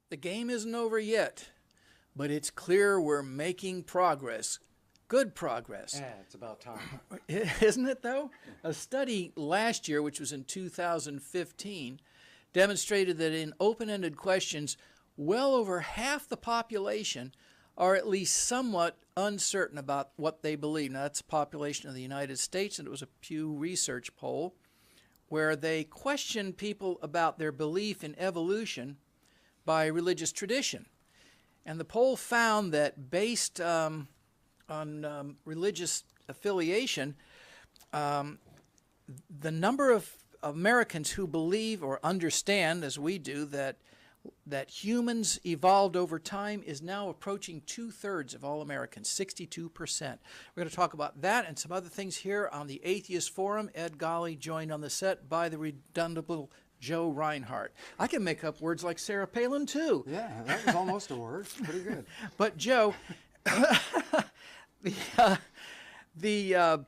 the game isn't over yet, but it's clear we're making progress. Good progress. Yeah, it's about time. Isn't it, though? A study last year, which was in 2015, demonstrated that in open-ended questions, well over half the population are at least somewhat uncertain about what they believe. Now, that's the population of the United States, and it was a Pew Research poll where they questioned people about their belief in evolution by religious tradition. And the poll found that based on religious affiliation, the number of Americans who believe or understand, as we do, that humans evolved over time is now approaching 2/3 of all Americans, 62%. We're going to talk about that and some other things here on the Atheist Forum. Ed Golly joined on the set by the redundant Joe Reinhardt. I can make up words like Sarah Palin, too. Yeah, that was almost a word. Pretty good. But, Joe, the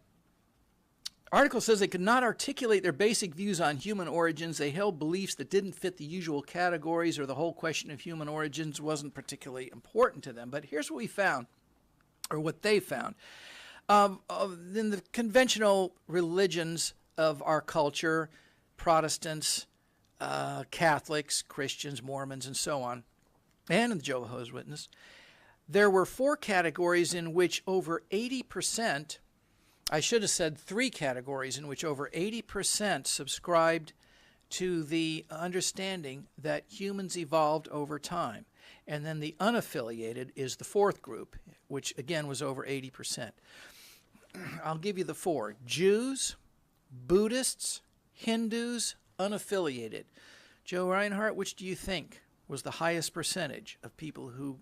article says they could not articulate their basic views on human origins. They held beliefs that didn't fit the usual categories, or the whole question of human origins wasn't particularly important to them. But here's what we found, or what they found. In the conventional religions of our culture, Protestants, Catholics, Christians, Mormons, and so on, and the Jehovah's Witnesses, there were 4 categories in which over 80%, I should have said 3 categories in which over 80% subscribed to the understanding that humans evolved over time. And then the unaffiliated is the 4th group, which again was over 80%. I'll give you the 4. Jews, Buddhists, Hindus, unaffiliated. Joe Reinhardt, which do you think was the highest percentage of people who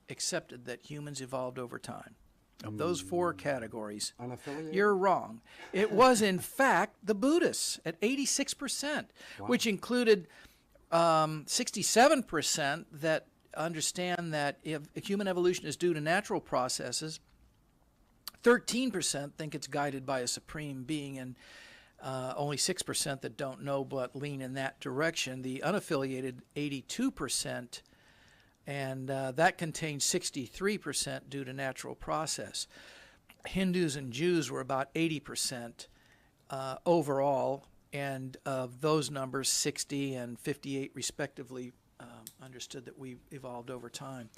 accepted that humans evolved over time? Of those 4 categories, Unaffiliated? You're wrong. It was, in fact, the Buddhists at 86%, Wow. which included 67% that understand that if human evolution is due to natural processes, 13% think it's guided by a supreme being, and only 6% that don't know but lean in that direction. The unaffiliated, 82%, and that contains 63% due to natural process. Hindus and Jews were about 80% overall, and of those numbers, 60 and 58 respectively understood that we evolved over time.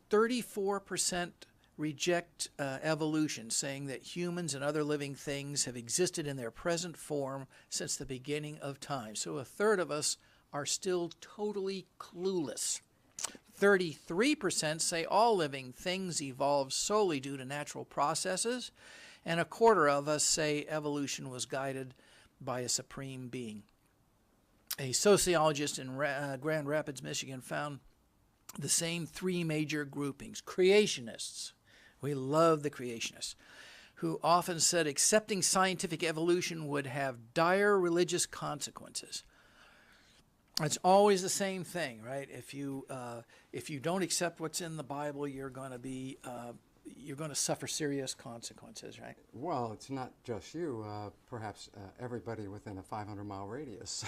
34% reject evolution, saying that humans and other living things have existed in their present form since the beginning of time. So 1/3 of us are still totally clueless. 33% say all living things evolved solely due to natural processes, and 1/4 of us say evolution was guided by a supreme being. A sociologist in Grand Rapids, Michigan, found the same 3 major groupings. Creationists, we love the creationists, who often said accepting scientific evolution would have dire religious consequences. It's always the same thing, right? If you don't accept what's in the Bible, you're going to suffer serious consequences, right? Well, it's not just you. Perhaps everybody within a 500-mile radius.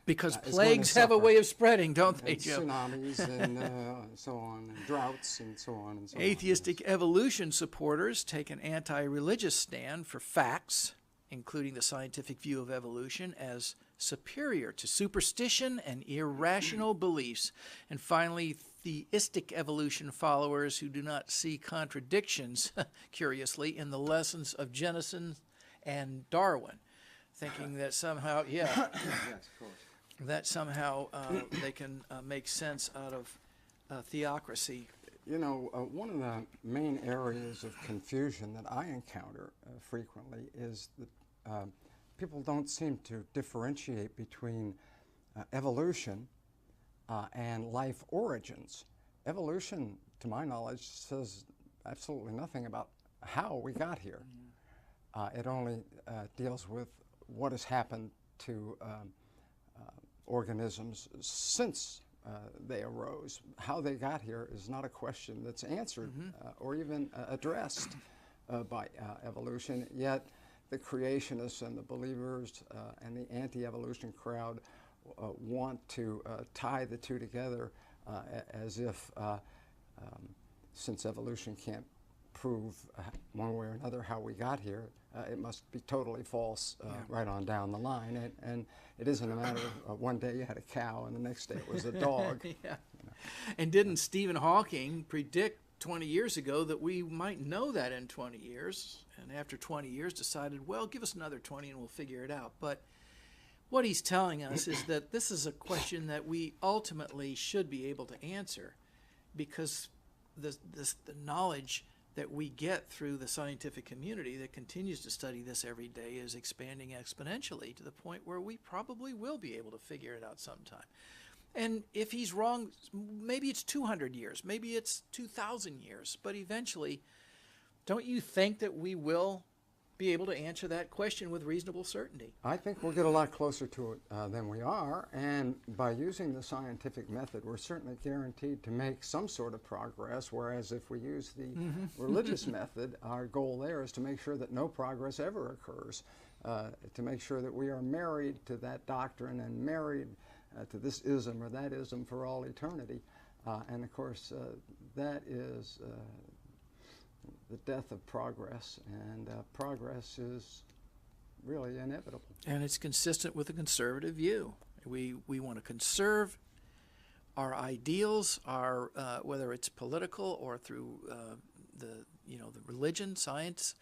Because plagues have a way of spreading, don't they, and Joe? Tsunamis and so on, and droughts and so on and so on. Atheistic evolution supporters take an anti-religious stand for facts, including the scientific view of evolution, as superior to superstition and irrational beliefs. And finally, theistic evolution followers who do not see contradictions, curiously, in the lessons of Jensen and Darwin, thinking that somehow, Yes, of course. that somehow they can make sense out of theocracy. You know, one of the main areas of confusion that I encounter frequently is that people don't seem to differentiate between evolution and life origins. Evolution, to my knowledge, says absolutely nothing about how we got here. It only deals with what has happened to organisms since they arose. How they got here is not a question that's answered or even addressed by evolution, yet the creationists and the believers and the anti-evolution crowd want to tie the two together as if, since evolution can't prove one way or another how we got here, it must be totally false right on down the line. And it isn't a matter of one day you had a cow and the next day it was a dog. Yeah. You know. And didn't Stephen Hawking predict 20 years ago that we might know that in 20 years? And after 20 years decided, well, give us another 20 and we'll figure it out. But what he's telling us is that this is a question that we ultimately should be able to answer, because the knowledge that we get through the scientific community that continues to study this every day is expanding exponentially to the point where we probably will be able to figure it out sometime. And if he's wrong, maybe it's 200 years, maybe it's 2,000 years, but eventually, don't you think that we will be able to answer that question with reasonable certainty? I think we'll get a lot closer to it than we are, and by using the scientific method, we're certainly guaranteed to make some sort of progress, whereas if we use the religious method, our goal there is to make sure that no progress ever occurs, to make sure that we are married to that doctrine and married to this ism or that ism for all eternity. And of course, that is the death of progress, and progress is really inevitable. And it's consistent with the conservative view. We want to conserve our ideals, our whether it's political or through the religion, science,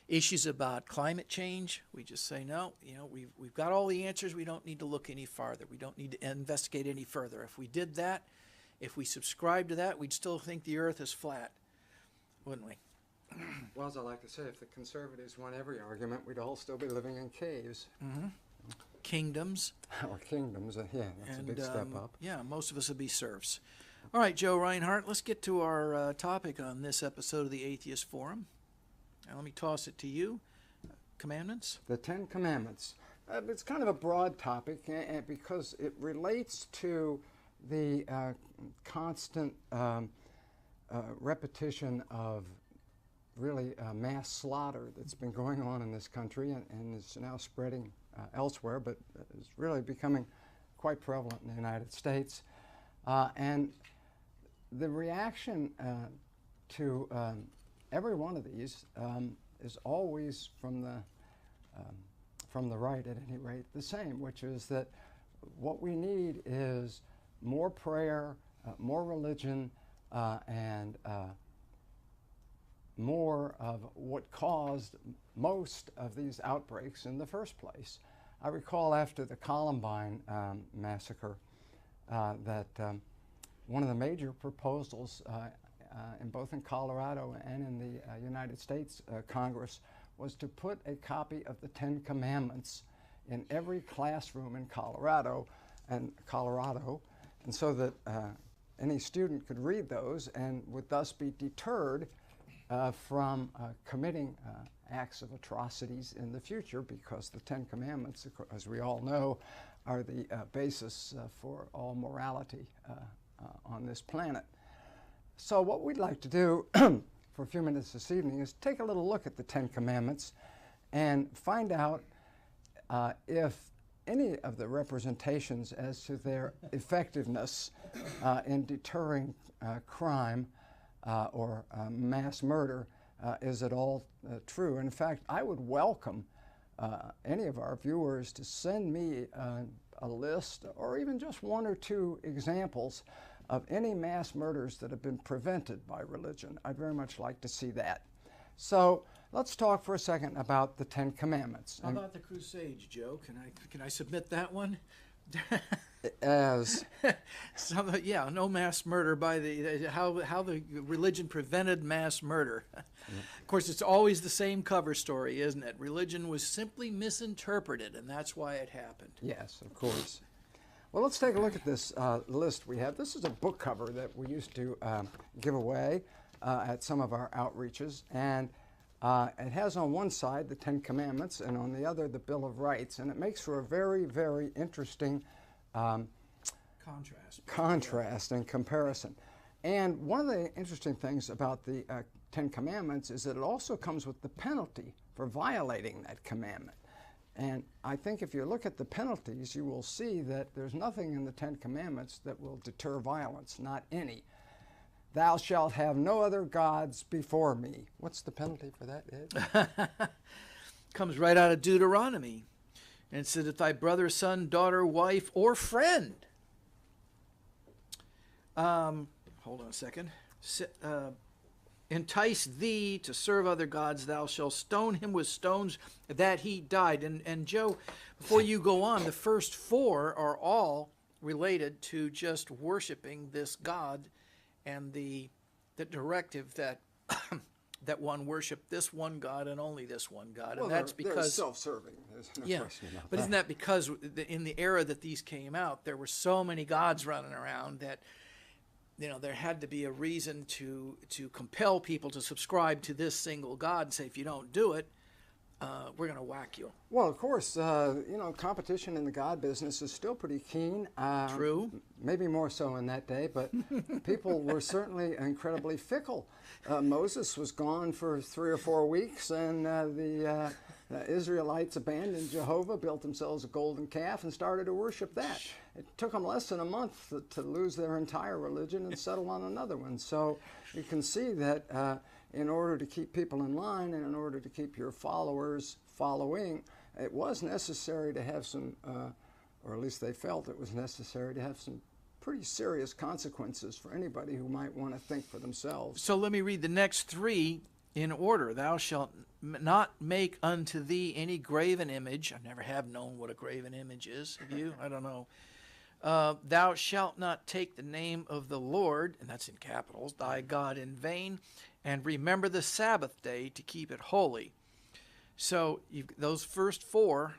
issues about climate change. We just say no. We've got all the answers. We don't need to look any farther. We don't need to investigate any further. If we did that, if we subscribe to that, we'd still think the Earth is flat, wouldn't we? Well, as I like to say, if the conservatives won every argument, we'd all still be living in caves. Mm-hmm. Kingdoms. Or kingdoms, yeah, that's a big step up. Yeah, most of us would be serfs. All right, Joe Reinhardt, let's get to our topic on this episode of the Atheist Forum. Now, let me toss it to you. Commandments? The Ten Commandments. It's kind of a broad topic because it relates to the constant repetition of really mass slaughter that's been going on in this country and is now spreading elsewhere, but is really becoming quite prevalent in the United States. And the reaction to every one of these is always from the right, at any rate, the same, which is that what we need is more prayer, more religion, and more of what caused most of these outbreaks in the first place. I recall after the Columbine massacre that one of the major proposals both in Colorado and in the United States Congress was to put a copy of the Ten Commandments in every classroom in Colorado, and so that any student could read those and would thus be deterred from committing acts of atrocities in the future, because the Ten Commandments, as we all know, are the basis for all morality on this planet. So what we'd like to do for a few minutes this evening is take a little look at the Ten Commandments and find out if any of the representations as to their effectiveness in deterring crime or mass murder is at all true. In fact, I would welcome any of our viewers to send me a list or even just one or two examples of any mass murders that have been prevented by religion. I'd very much like to see that. So let's talk for a second about the Ten Commandments. How about the Crusades, Joe? Can I submit that one? As yeah, no mass murder by the how the religion prevented mass murder. Of course, it's always the same cover story, isn't it? Religion was simply misinterpreted, and that's why it happened. Yes, of course. Well, let's take a look at this list we have. This is a book cover that we used to give away at some of our outreaches, and it has on one side the Ten Commandments and on the other the Bill of Rights, and it makes for a very, very interesting contrast and comparison. And one of the interesting things about the Ten Commandments is that it also comes with the penalty for violating that commandment. And I think if you look at the penalties, you will see that there's nothing in the Ten Commandments that will deter violence, not any. Thou shalt have no other gods before me. What's the penalty for that, Ed? Comes right out of Deuteronomy. And it said, if thy brother, son, daughter, wife, or friend. Hold on a second. Entice thee to serve other gods, thou shalt stone him with stones that he died. And Joe, before you go on, the first four are all related to just worshiping this God and the directive that that one worship this one God and only this one God. Well, and that's they're because self-serving. There's no question about but that. isn't that because in the era that these came out, there were so many gods running around that there had to be a reason to compel people to subscribe to this single God and say, if you don't do it, we're going to whack you. Well, of course, competition in the God business is still pretty keen. True. Maybe more so in that day, but people were certainly incredibly fickle. Moses was gone for 3 or 4 weeks, and the Israelites abandoned Jehovah, built themselves a golden calf, and started to worship that. It took them less than a month to lose their entire religion and settle on another one. So you can see that in order to keep people in line and in order to keep your followers following, it was necessary to have some, or at least they felt it was necessary to have some pretty serious consequences for anybody who might want to think for themselves. So let me read the next three in order. Thou shalt not make unto thee any graven image. I never have known what a graven image is. Have you? I don't know. Thou shalt not take the name of the Lord, and that's in capitals, thy God in vain, and remember the Sabbath day to keep it holy. So those first four,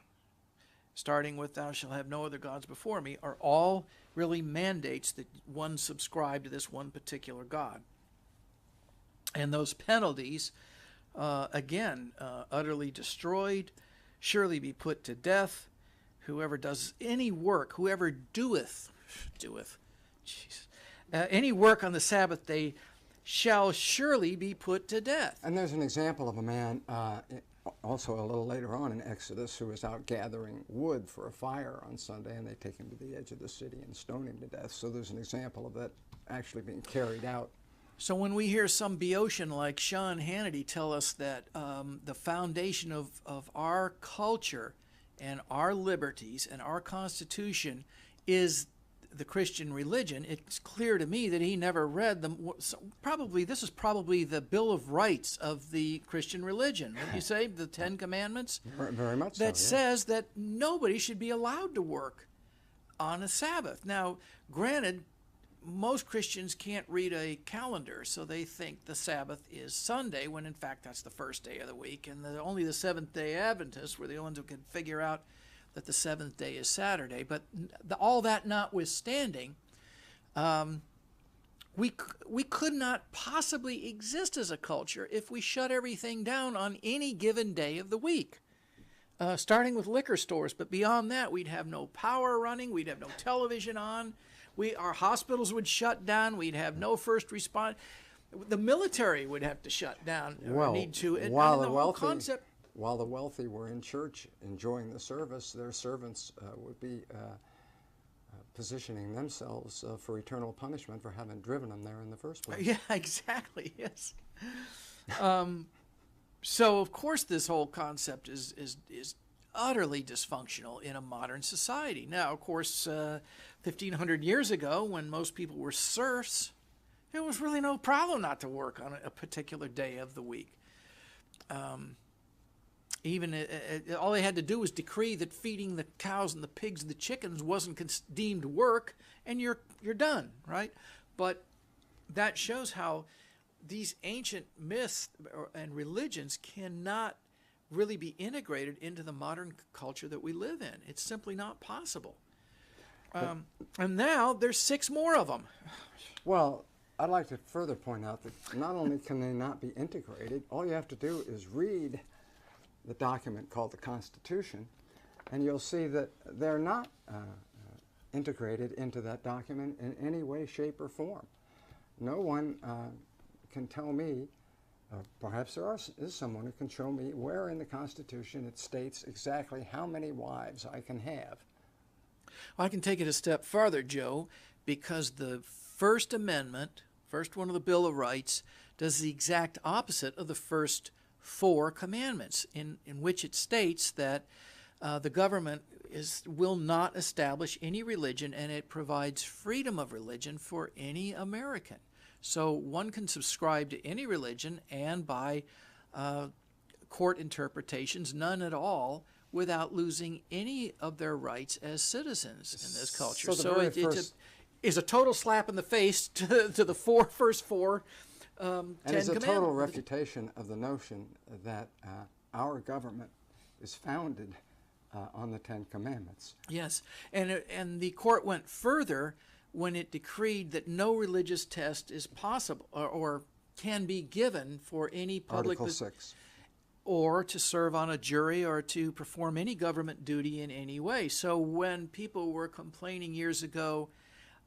starting with thou shalt have no other gods before me, are all really mandates that one subscribe to this one particular God. And those penalties, again, utterly destroyed, surely be put to death. Whoever does any work, whoever doeth, any work on the Sabbath day shall surely be put to death. And there's an example of a man, also a little later on in Exodus, who was out gathering wood for a fire on Sunday, and they take him to the edge of the city and stone him to death. So there's an example of that actually being carried out. So when we hear some Boeotian like Sean Hannity tell us that the foundation of our culture and our liberties and our Constitution is the Christian religion, it's clear to me that he never read them. This is probably the Bill of Rights of the Christian religion. Wouldn't you say the Ten Commandments? Very much so. That says that nobody should be allowed to work on a Sabbath. Now, granted, most Christians can't read a calendar, so they think the Sabbath is Sunday, when in fact that's the first day of the week, and only the Seventh-day Adventists were the ones who could figure out that the seventh day is Saturday. But all that notwithstanding, we could not possibly exist as a culture if we shut everything down on any given day of the week, starting with liquor stores. But beyond that, we'd have no power running, we'd have no television on, our hospitals would shut down, we'd have no first response. The military would have to shut down, or need to. And while the the whole concept. While the wealthy were in church enjoying the service, their servants would be positioning themselves for eternal punishment for having driven them there in the first place. Yeah, exactly, yes. So, of course, this whole concept is utterly dysfunctional in a modern society. Now, of course, 1,500 years ago, when most people were serfs, there was really no problem not to work on a particular day of the week. All they had to do was decree that feeding the cows and the pigs and the chickens wasn't deemed work, and you're done, right? But that shows how these ancient myths and religions cannot really be integrated into the modern culture that we live in. It's simply not possible. And now there's 6 more of them. Well, I'd like to further point out that not only can they not be integrated, all you have to do is read the document called the Constitution, and you'll see that they're not integrated into that document in any way, shape, or form. No one can tell me perhaps is someone who can show me where in the Constitution it states exactly how many wives I can have. Well, I can take it a step farther, Joe, because the First Amendment, first one of the Bill of Rights, does the exact opposite of the first 4 commandments, in which it states that the government will not establish any religion, and it provides freedom of religion for any American. So one can subscribe to any religion and by court interpretations, none at all, without losing any of their rights as citizens in this culture. So it is a total slap in the face to the first four Ten Commandments. And it's a total refutation of the notion that our government is founded on the Ten Commandments. Yes, and the court went further when it decreed that no religious test is possible or can be given for any public Article 6. or to serve on a jury or to perform any government duty in any way. So when people were complaining years ago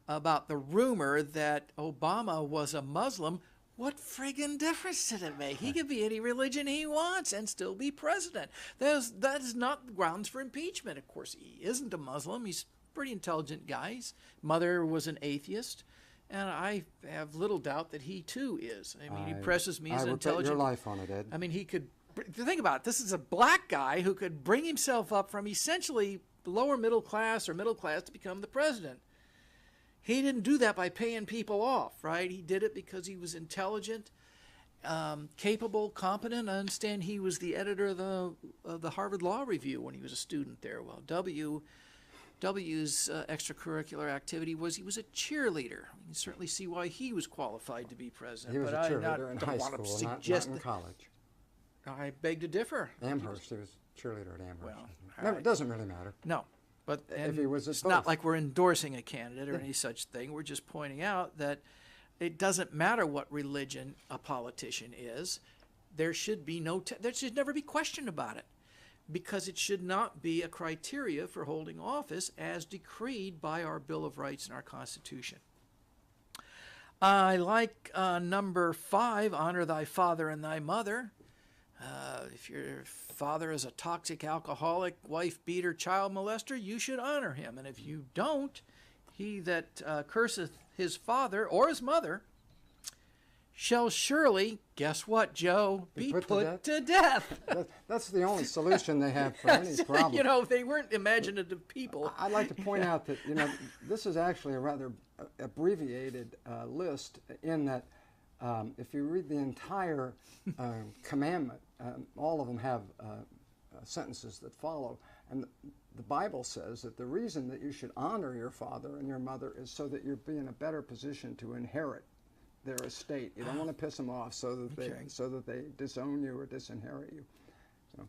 about the rumor that Obama was a Muslim, what friggin' difference did it make? He could be any religion he wants and still be president. That is not grounds for impeachment. Of course, he isn't a Muslim. He's a pretty intelligent guy. His mother was an atheist, and I have little doubt that he too is. I mean, he presses me as an intelligent. I would bet your life on it, Ed. I mean, he could. Think about it. This is a black guy who could bring himself up from essentially lower middle class or middle class to become the president. He didn't do that by paying people off, right? He did it because he was intelligent, capable, competent. I understand he was the editor of the Harvard Law Review when he was a student there. Well, W's extracurricular activity was he was a cheerleader. You can certainly see why he was qualified to be president. He was a cheerleader in high school, not in college. I beg to differ. Amherst, he was cheerleader at Amherst. Well, it doesn't really matter. No. But if he was it's not like we're endorsing a candidate or any such thing. We're just pointing out that it doesn't matter what religion a politician is. There should be there should never be question about it, because it should not be a criteria for holding office as decreed by our Bill of Rights and our Constitution. I like number 5, honor thy father and thy mother. If your father is a toxic alcoholic, wife beater, child molester, you should honor him. And if you don't, he that curseth his father or his mother shall surely, guess what, Joe, be put to death. That's the only solution they have for any problem. You know, they weren't imaginative people. I'd like to point out that, this is actually a rather abbreviated list, in that if you read the entire commandment, all of them have sentences that follow. And the Bible says that the reason that you should honor your father and your mother is so that you'll be in a better position to inherit their estate. You don't want to piss them off so that they disown you or disinherit you. So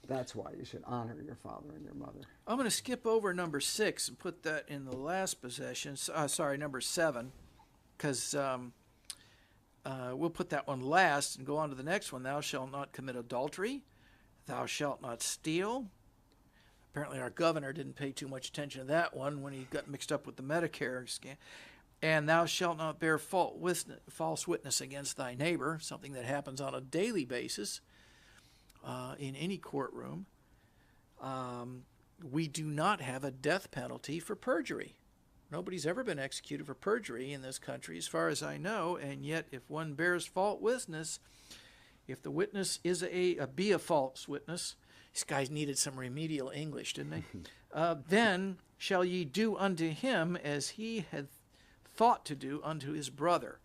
that's why you should honor your father and your mother. I'm going to skip over number 6 and put that in the last possession. Number 7, because we'll put that one last and go on to the next one. Thou shalt not commit adultery. Thou shalt not steal. Apparently our governor didn't pay too much attention to that one when he got mixed up with the Medicare scam. And thou shalt not bear false witness against thy neighbor, something that happens on a daily basis in any courtroom. We do not have a death penalty for perjury. Nobody's ever been executed for perjury in this country, as far as I know, and yet if one bears false witness, if the witness is be a false witness, these guys needed some remedial English, didn't they? Then shall ye do unto him as he had thought to do unto his brother.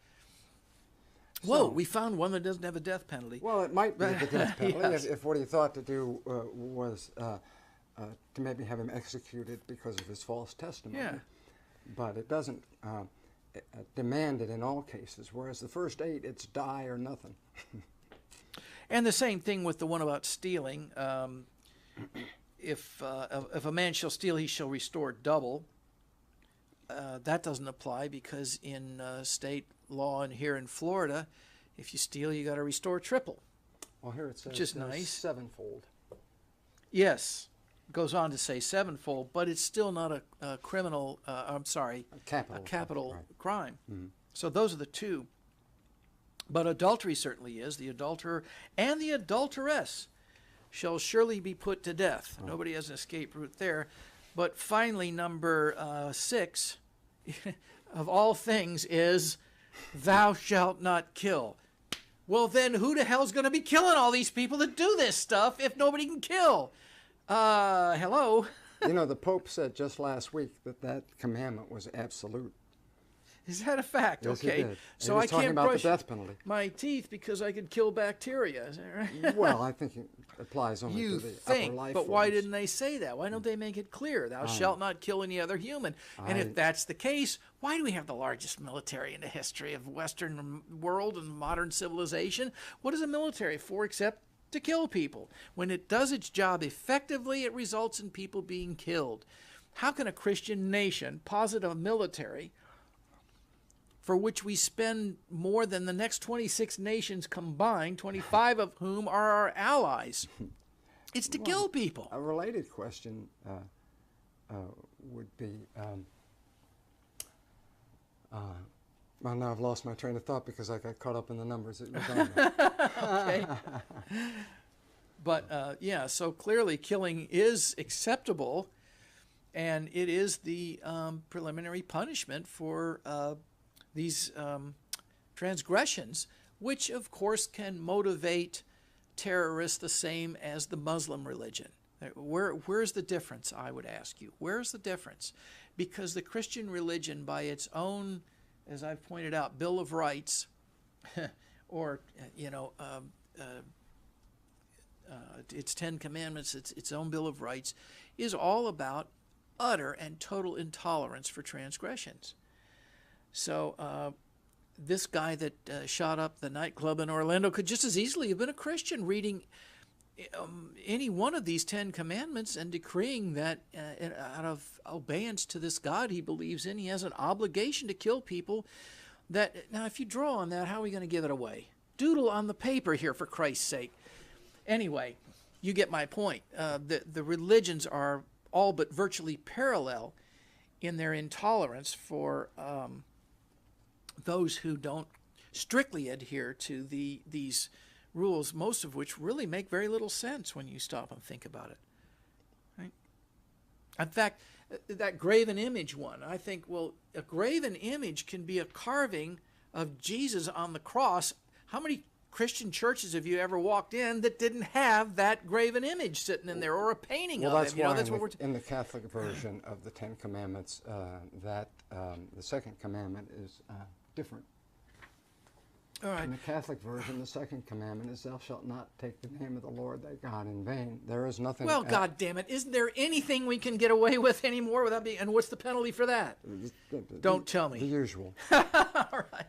Whoa, we found one that doesn't have a death penalty. Well, it might be the death penalty Yes. if what he thought to do was to maybe have him executed because of his false testimony. Yeah. But it doesn't demand it in all cases, whereas the first 8, it's die or nothing. And the same thing with the one about stealing. If a man shall steal, he shall restore double. That doesn't apply because in state law and here in Florida, if you steal, you got to restore triple. Well, here it says which is nice. Sevenfold. Yes. Goes on to say sevenfold, but it's still not a criminal, a capital right. crime. Mm-hmm. So those are the two But adultery certainly is. The adulterer and the adulteress shall surely be put to death. Oh. Nobody has an escape route there. But finally, number 6 of all things is, thou shalt not kill. Well, then who the hell's going to be killing all these people that do this stuff if nobody can kill? Hello? You know, the Pope said just last week that that commandment was absolute. Is that a fact? Yes, okay. he did. So he was I talking can't about brush the death penalty. my teeth because I could kill bacteria. Is that right? Well, I think it applies only You to the think, upper life but why forms. didn't they say that? Why don't they make it clear? Thou shalt not kill any other human. And if that's the case, why do we have the largest military in the history of Western world and modern civilization? What is a military for except to kill people? When it does its job effectively, it results in people being killed. How can a Christian nation posit a military for which we spend more than the next 26 nations combined, 25 of whom are our allies? It's to kill people. A related question would be, well, now I've lost my train of thought because I got caught up in the numbers. It was on there. Okay. But, yeah, so clearly killing is acceptable, and it is the preliminary punishment for these transgressions, which, of course, can motivate terrorists the same as the Muslim religion. Where's the difference, I would ask you? Where's the difference? Because the Christian religion, by its own, as I've pointed out, Bill of Rights, or, its Ten Commandments, its own Bill of Rights, is all about utter and total intolerance for transgressions. So this guy that shot up the nightclub in Orlando could just as easily have been a Christian reading any one of these 10 commandments and decreeing that out of obedience to this God he believes in, he has an obligation to kill people. Now, if you draw on that, how are we going to give it away? Doodle on the paper here, for Christ's sake. Anyway, you get my point. The religions are all but virtually parallel in their intolerance for those who don't strictly adhere to these rules, most of which really make very little sense when you stop and think about it. Right? In fact, that graven image one, I think, well, a graven image can be a carving of Jesus on the cross. How many Christian churches have you ever walked in that didn't have that graven image sitting in there, or a painting of him? That's why in the Catholic version of the Ten Commandments, the second commandment is different. All right. In the Catholic version, the second commandment is, thou shalt not take the name of the Lord thy God in vain. There is nothing... Well, God damn it, isn't there anything we can get away with anymore without being... And what's the penalty for that? Don't tell me. The usual. All right.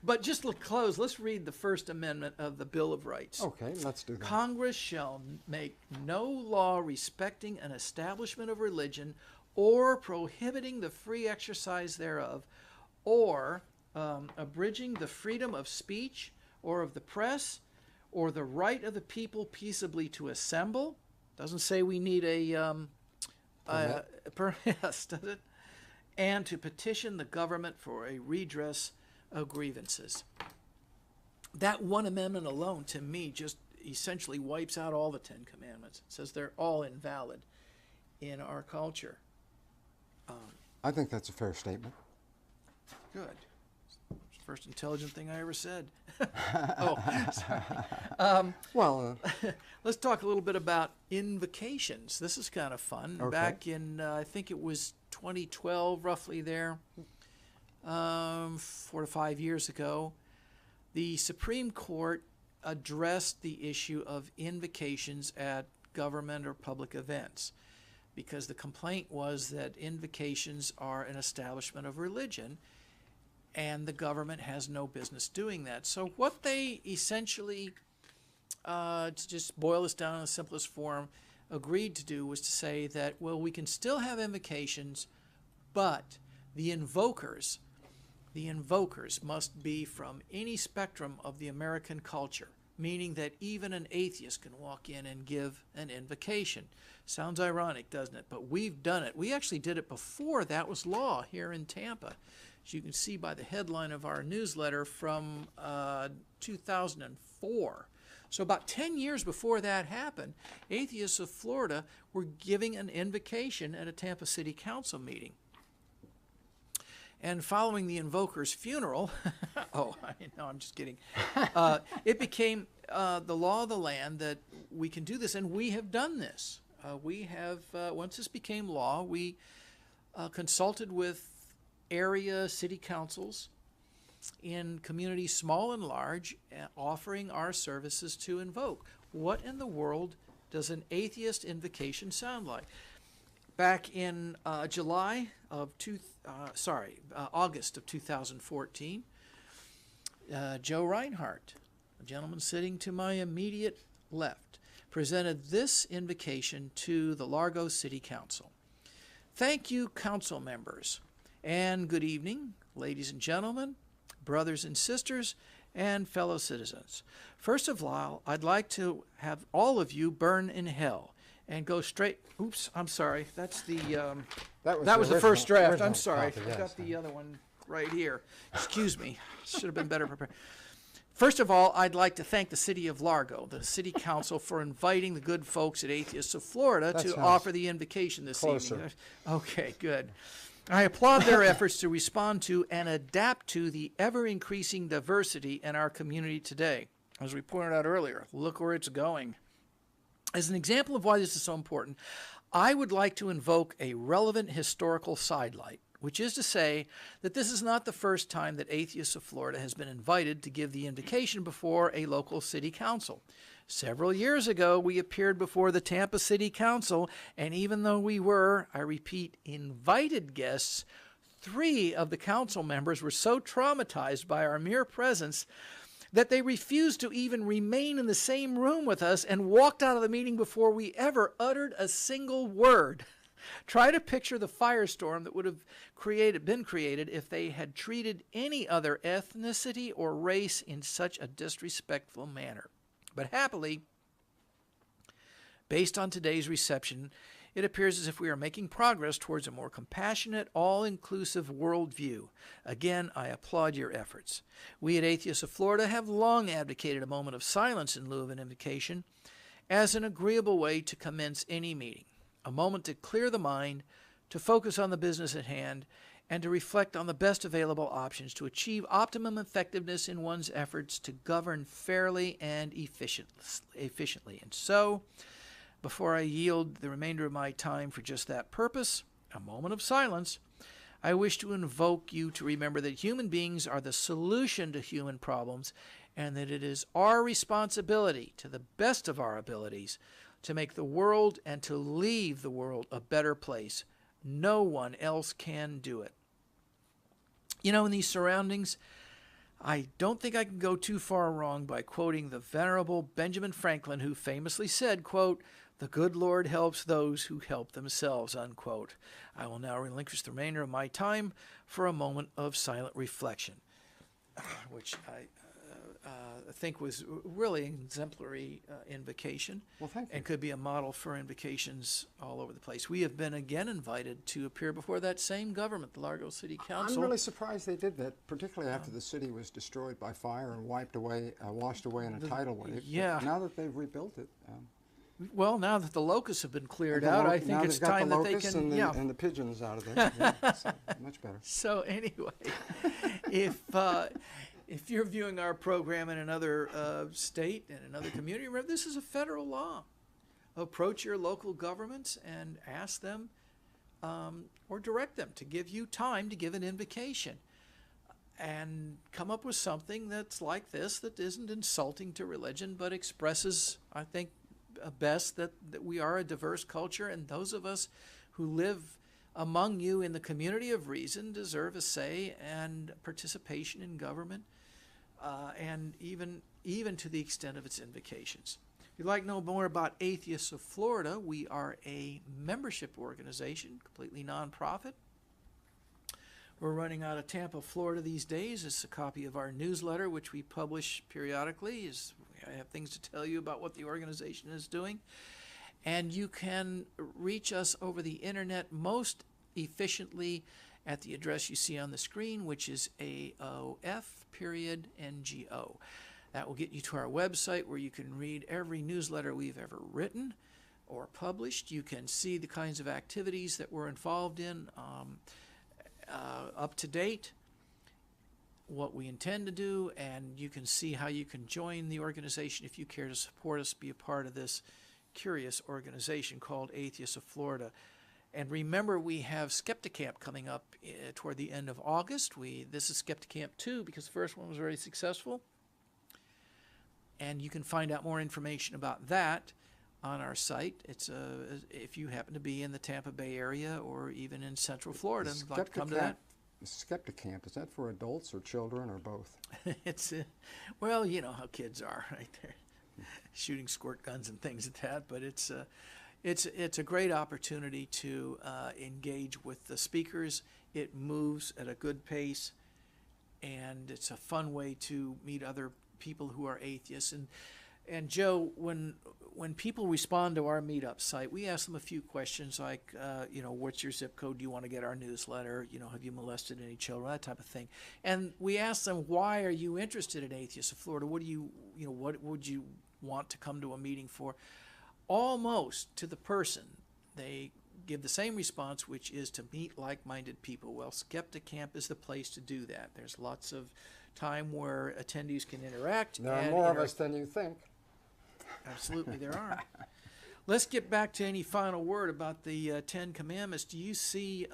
But just to close, let's read the First Amendment of the Bill of Rights. Okay, let's do that. Congress shall make no law respecting an establishment of religion or prohibiting the free exercise thereof, or abridging the freedom of speech or of the press, or the right of the people peaceably to assemble. Doesn't say we need a permit, does it? And to petition the government for a redress of grievances. That one amendment alone, to me, just essentially wipes out all the 10 commandments. It says they're all invalid in our culture. I think that's a fair statement. Good. First intelligent thing I ever said. Oh, sorry. Let's talk a little bit about invocations. This is kind of fun. Okay. Back in, I think it was 2012, roughly there, 4 to 5 years ago, the Supreme Court addressed the issue of invocations at government or public events, because the complaint was that invocations are an establishment of religion, and the government has no business doing that. So what they essentially, to just boil this down in the simplest form, agreed to do was to say that, well, we can still have invocations, but the invokers must be from any spectrum of the American culture, meaning that even an atheist can walk in and give an invocation. Sounds ironic, doesn't it? But we've done it. We actually did it before that was law here in Tampa. as you can see by the headline of our newsletter, from 2004. So about 10 years before that happened, Atheists of Florida were giving an invocation at a Tampa City Council meeting. And following the invoker's funeral, I'm just kidding, it became the law of the land that we can do this, and we have done this. We have, once this became law, we consulted with area city councils in communities small and large, offering our services to invoke. What in the world does an atheist invocation sound like? Back in August of 2014, Joe Reinhardt, a gentleman sitting to my immediate left, presented this invocation to the Largo City Council. Thank you, council members, and good evening, ladies and gentlemen, brothers and sisters, and fellow citizens. First of all, I'd like to have all of you burn in hell and go straight. Oops, I'm sorry. That's the that was the first draft. I'm sorry. Copy, I've got yes. the other one right here. Excuse me. Should have been better prepared. First of all, I'd like to thank the City of Largo, the City Council, for inviting the good folks at Atheists of Florida to offer the invocation this evening. Okay, good. I applaud their efforts to respond to and adapt to the ever-increasing diversity in our community today. As we pointed out earlier, look where it's going. As an example of why this is so important, I would like to invoke a relevant historical sidelight, which is to say that this is not the first time that Atheists of Florida has been invited to give the invocation before a local city council. Several years ago, we appeared before the Tampa City Council, and even though we were, I repeat, invited guests, 3 of the council members were so traumatized by our mere presence that they refused to even remain in the same room with us and walked out of the meeting before we ever uttered a single word. Try to picture the firestorm that would have been created if they had treated any other ethnicity or race in such a disrespectful manner. But happily, based on today's reception, it appears as if we are making progress towards a more compassionate, all-inclusive worldview. Again, I applaud your efforts. We at Atheists of Florida have long advocated a moment of silence in lieu of an invocation as an agreeable way to commence any meeting, a moment to clear the mind, to focus on the business at hand, and to reflect on the best available options to achieve optimum effectiveness in one's efforts to govern fairly and efficiently. And so, before I yield the remainder of my time for just that purpose, a moment of silence, I wish to invoke you to remember that human beings are the solution to human problems, and that it is our responsibility, to the best of our abilities, to make the world and to leave the world a better place. No one else can do it. You know, in these surroundings, I don't think I can go too far wrong by quoting the venerable Benjamin Franklin, who famously said, quote, "The good Lord helps those who help themselves," unquote. I will now relinquish the remainder of my time for a moment of silent reflection, which I think was really an exemplary invocation. Well, thank you. And could be a model for invocations all over the place. We have been again invited to appear before that same government, the Largo City Council. I'm really surprised they did that, particularly after the city was destroyed by fire and washed away in a tidal wave. Yeah. But now that they've rebuilt it. Well, now that the locusts have been cleared out, I think it's time that they can. And the pigeons out of there. Yeah, so much better. So anyway, if you're viewing our program in another state and another community, remember this is a federal law. Approach your local governments and ask them or direct them to give you time to give an invocation. And come up with something that's like this, that isn't insulting to religion, but expresses, I think, best that we are a diverse culture, and those of us who live among you in the community of reason deserve a say and participation in government, and even to the extent of its invocations. If you'd like to know more about Atheists of Florida, we are a membership organization, completely nonprofit. We're running out of Tampa, Florida these days. It's a copy of our newsletter, which we publish periodically. I have things to tell you about what the organization is doing. And you can reach us over the internet most efficiently at the address you see on the screen, which is AOF.NGO. That will get you to our website where you can read every newsletter we've ever written or published. You can see the kinds of activities that we're involved in up to date, what we intend to do, and you can see how you can join the organization if you care to support us, be a part of this curious organization called Atheists of Florida. And remember, we have Skepticamp coming up toward the end of August. This is Skepticamp 2 because the first one was very successful. And you can find out more information about that on our site. It's if you happen to be in the Tampa Bay area or even in Central Florida and would like to come to that. Skepticamp, is that for adults or children or both? Well, you know how kids are, right? They're shooting squirt guns and things like that. But it's a great opportunity to engage with the speakers. It moves at a good pace, and it's a fun way to meet other people who are atheists. And Joe, when people respond to our meetup site, we ask them a few questions like, what's your zip code? Do you want to get our newsletter? Have you molested any children? That type of thing. And we ask them, why are you interested in Atheists of Florida? What would you want to come to a meeting for? Almost to the person, they give the same response, which is to meet like-minded people. Well, Skepticamp is the place to do that. There's lots of time where attendees can interact. There are more of us than you think. Absolutely, there are. Let's get back to any final word about the Ten Commandments. Do you see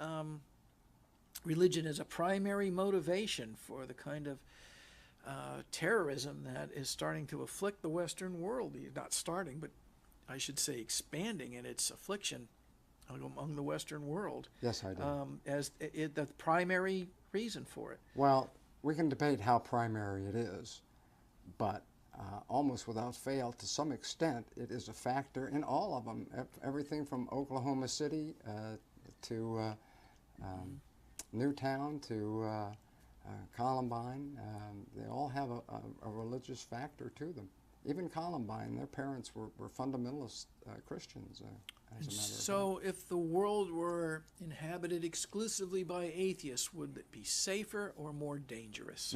religion as a primary motivation for the kind of terrorism that is starting to afflict the Western world? Not starting, but I should say expanding in its affliction among the Western world. Yes, I do. As the primary reason for it. Well, we can debate how primary it is, but almost without fail, to some extent, it is a factor in all of them. Everything from Oklahoma City to Newtown to Columbine, they all have a religious factor to them. Even Columbine, their parents were fundamentalist Christians, as a matter of fact. So if the world were inhabited exclusively by atheists, would it be safer or more dangerous?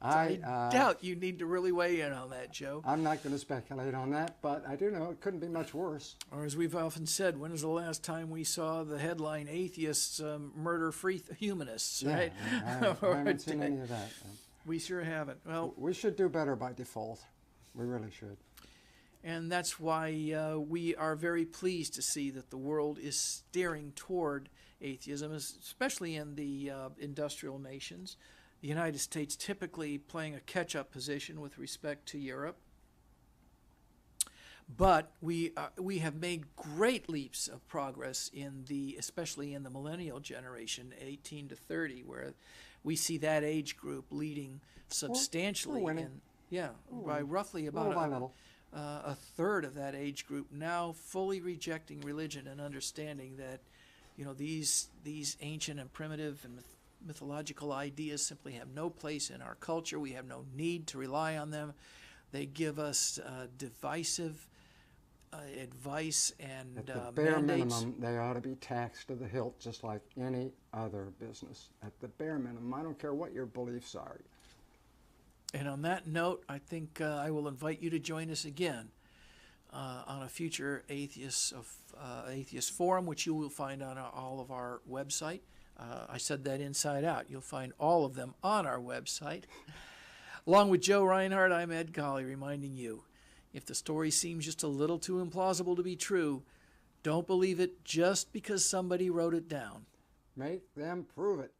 I doubt you need to really weigh in on that, Joe. I'm not going to speculate on that, but I do know it couldn't be much worse. Or as we've often said, when was the last time we saw the headline, atheists murder free humanists, right? I haven't seen any of that. We sure haven't. Well, we should do better by default. We really should. And that's why we are very pleased to see that the world is steering toward atheism, especially in the industrial nations. The United States typically playing a catch-up position with respect to Europe. But we have made great leaps of progress especially in the millennial generation, 18 to 30, where we see that age group leading substantially by roughly about a third of that age group now fully rejecting religion and understanding that these ancient and primitive and mythological ideas simply have no place in our culture. We have no need to rely on them. They give us divisive advice and at the bare mandates. minimum, they ought to be taxed to the hilt just like any other business. At the bare minimum, I don't care what your beliefs are. And on that note, I think I will invite you to join us again on a future Atheist Forum, which you will find on all of our website. I said that inside out. You'll find all of them on our website. Along with Joe Reinhardt, I'm Ed Golly, reminding you, if the story seems just a little too implausible to be true, don't believe it just because somebody wrote it down. Make them prove it.